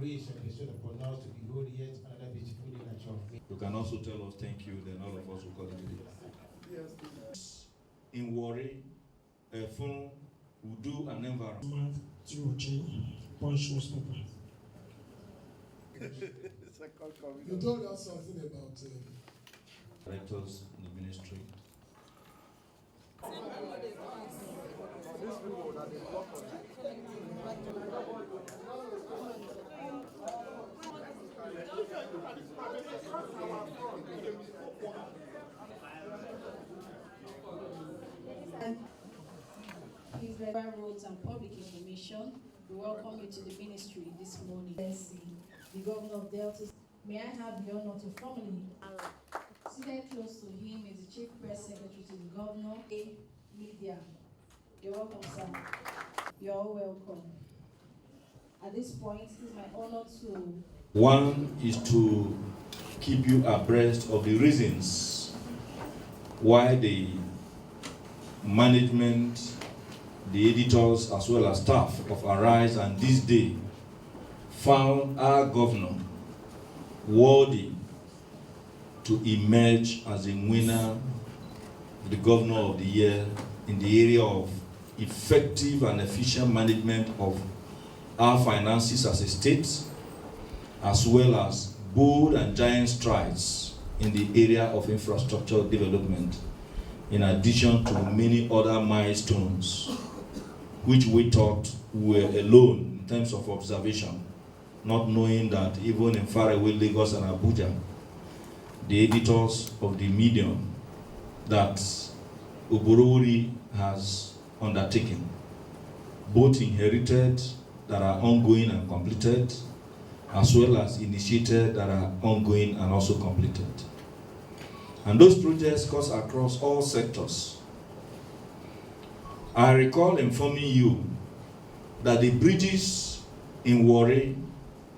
grace and bestowed upon us to behold yet another beautiful day that you have made. You can also tell us thank you, then all of us will call it a day. Yes. In Warri, Efun, Udu, and environment. Punch newspaper. You told us something about Directors in the ministry. Please, Reverend Roads and Public Information, we welcome you to the ministry this morning. The Governor of Delta. May I have the honor to formally seated close to him is the Chief Press Secretary to the Governor, Media. You're welcome, sir. You're all welcome. At this point, it is my honor to... One is to keep you abreast of the reasons why the management, the editors, as well as staff of Arise and This Day found our governor worthy to emerge as a winner, the Governor of the Year in the area of effective and efficient management of our finances as a state, as well as bold and giant strides in the area of infrastructure development, in addition to many other milestones which we thought were alone in terms of observation, not knowing that even in faraway Lagos and Abuja, the editors of the medium that Oborevwori has undertaken, both inherited that are ongoing and completed, as well as initiated that are ongoing and also completed. And those projects cut across all sectors. I recall informing you that the bridges in Warri,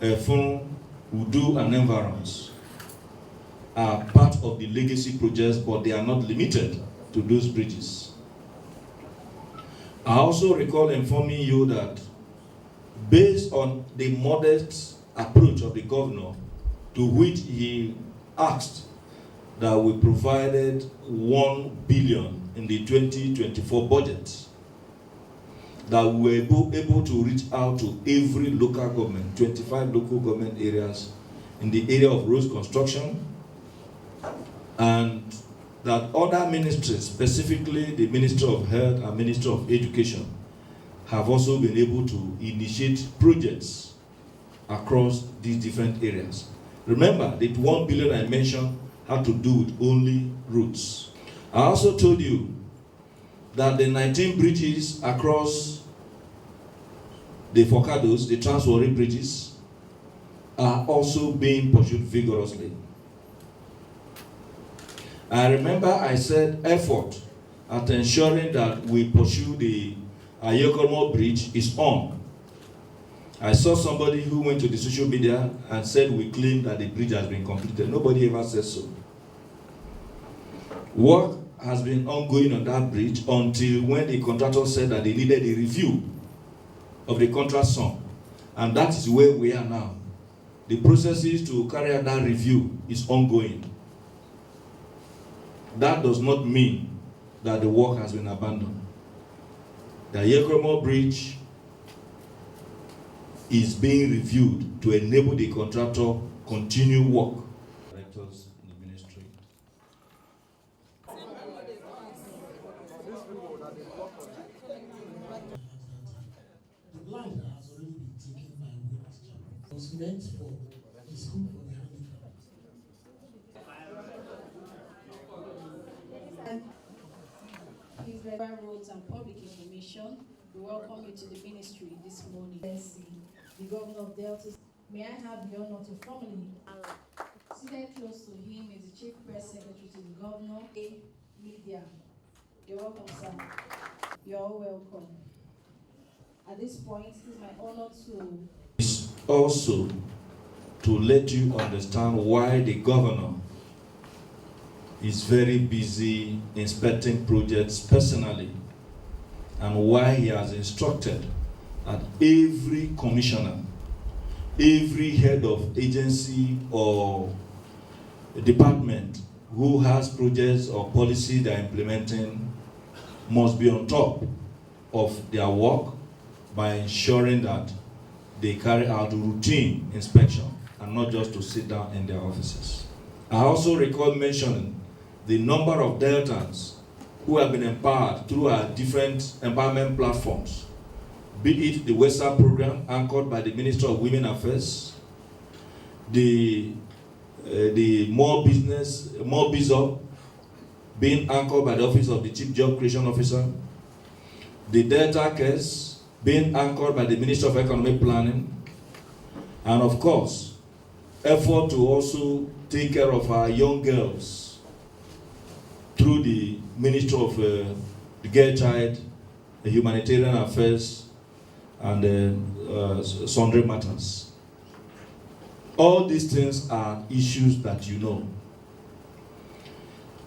Efun, Udu, and environs are part of the legacy projects, but they are not limited to those bridges. I also recall informing you that based on the modest approach of the governor, to which he asked that we provided 1 billion in the 2024 budget, that we were able to reach out to every local government, 25 local government areas in the area of roads construction, and that other ministries, specifically the Ministry of Health and Ministry of Education, have also been able to initiate projects across these different areas. Remember, the 1 billion I mentioned had to do with only roads. I also told you that the 19 bridges across the Focados, the Trans-Warri bridges, are also being pursued vigorously. I remember I said effort at ensuring that we pursue the Aniagwu bridge is on. I saw somebody who went to the social media and said we claim that the bridge has been completed. Nobody ever said so. Work has been ongoing on that bridge until when the contractor said that they needed a review of the contract sum. And that is where we are now. The processes to carry out that review is ongoing. That does not mean that the work has been abandoned. The Aniagwu bridge is being reviewed to enable the contractor continue work. Directors in the ministry. the land has already been taken by Winners Chapel. It was meant for the school for the handicapped. Please, Reverend Roads and Public Information, we welcome you to the ministry this morning. The Governor of Delta. May I have the honor to formally seated close to him is the Chief Press Secretary to the Governor, Media. You're welcome, sir. You're all welcome. At this point, it is my honor to... It's also to let you understand why the governor is very busy inspecting projects personally, and why he has instructed that every commissioner every head of agency or department who has projects or policy they are implementing must be on top of their work by ensuring that they carry out routine inspection and not just to sit down in their offices. I also recall mentioning the number of Deltans who have been empowered through our different empowerment platforms, be it the WESA program anchored by the Minister of Women Affairs, the More Bizop being anchored by the Office of the Chief Job Creation Officer, the Delta case being anchored by the Minister of Economic Planning, and of course, effort to also take care of our young girls through the Ministry of the Girl Child, the Humanitarian Affairs, and sundry matters. All these things are issues that you know.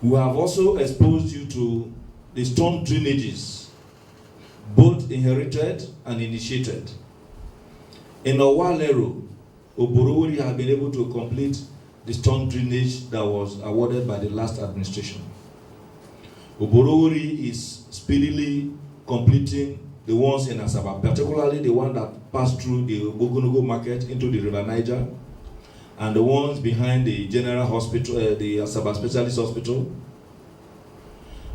We have also exposed you to the storm drainages, both inherited and initiated. In Owalero, Oborevwori have been able to complete the storm drainage that was awarded by the last administration. Oborevwori is speedily completing the ones in Asaba, particularly the one that passed through the Ogonogo market into the River Niger, and the ones behind the General Hospital, the Asaba Specialist Hospital.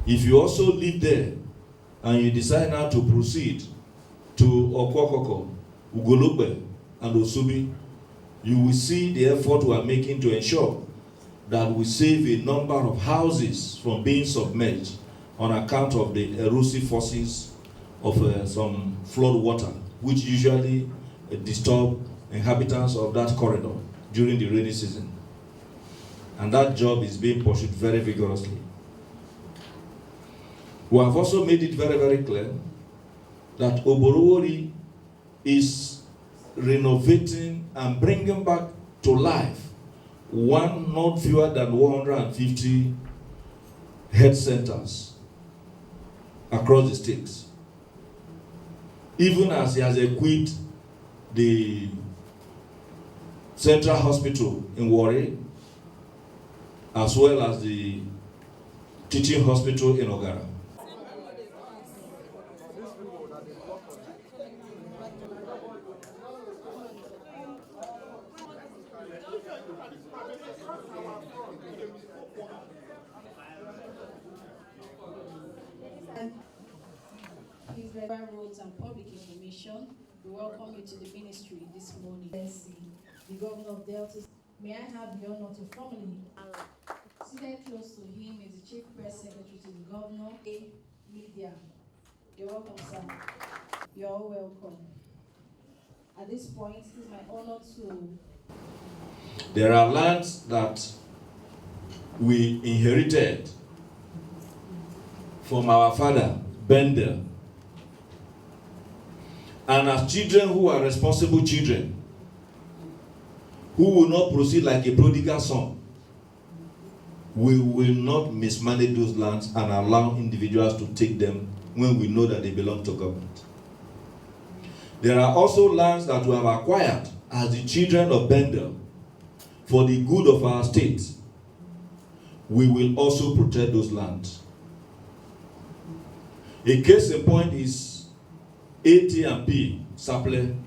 If you also live there and you decide now to proceed to Okwokoko, Ugologbe, and Osubi, you will see the effort we are making to ensure that we save a number of houses from being submerged on account of the erosive forces of some flood water, which usually disturb inhabitants of that corridor during the rainy season. And that job is being pursued very vigorously. We have also made it very, very clear that Oborevwori is renovating and bringing back to life one not fewer than 150 health centers across the states, even as he has equipped the Central Hospital in Warri, as well as the Teaching Hospital in Ogara. Please, Reverend Roads and Public Information, we welcome you to the ministry this morning. The Governor of Delta. May I have the honor to formally seated close to him is the Chief Press Secretary to the Governor, Media. You're welcome, sir. You're all welcome. At this point, it is my honor to... There are lands that we inherited from our father, Bender. And as children who are responsible children, who will not proceed like a prodigal son, we will not mismanage those lands and allow individuals to take them when we know that they belong to government. There are also lands that we have acquired as the children of Bender for the good of our state. We will also protect those lands. A case in point is AT&P, Saple.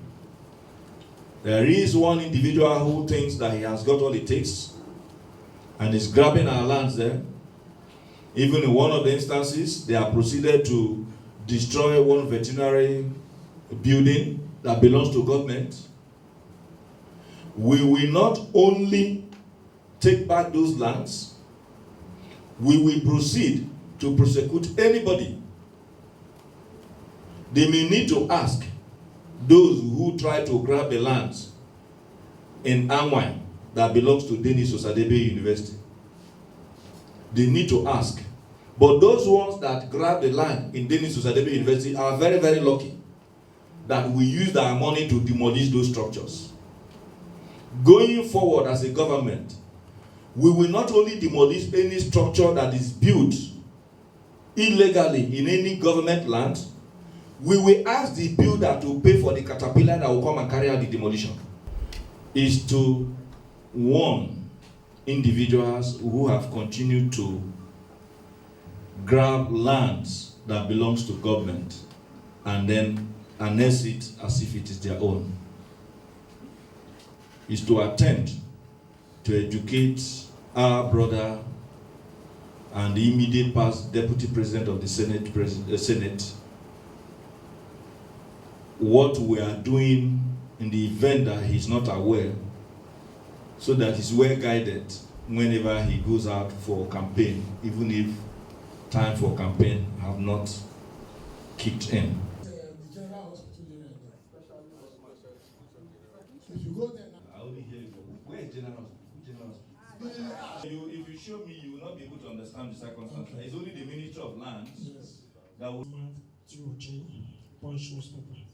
There is one individual who thinks that he has got all it takes and is grabbing our lands there. Even in one of the instances, they have proceeded to destroy one veterinary building that belongs to government. We will not only take back those lands, we will proceed to prosecute anybody. They may need to ask those who try to grab the lands in Anwai that belongs to Denis Osadebe University. They need to ask. But those ones that grab the land in Denis Osadebe University are very, very lucky that we use our money to demolish those structures. Going forward as a government, we will not only demolish any structure that is built illegally in any government land, we will ask the builder to pay for the caterpillar that will come and carry out the demolition. is to warn individuals who have continued to grab lands that belongs to government and then annex it as if it is their own. Is to attempt to educate our brother and the immediate past deputy president of the Senate what we are doing in the event that he's not aware, so that he's well guided whenever he goes out for campaign, even if time for campaign have not kicked in. The general hospital area there. If you go there now. I only hear you. Where is general hospital? If you show me, you will not be able to understand the circumstances. Okay. It's only the Ministry of Lands Yes. that will. To Punch newspaper.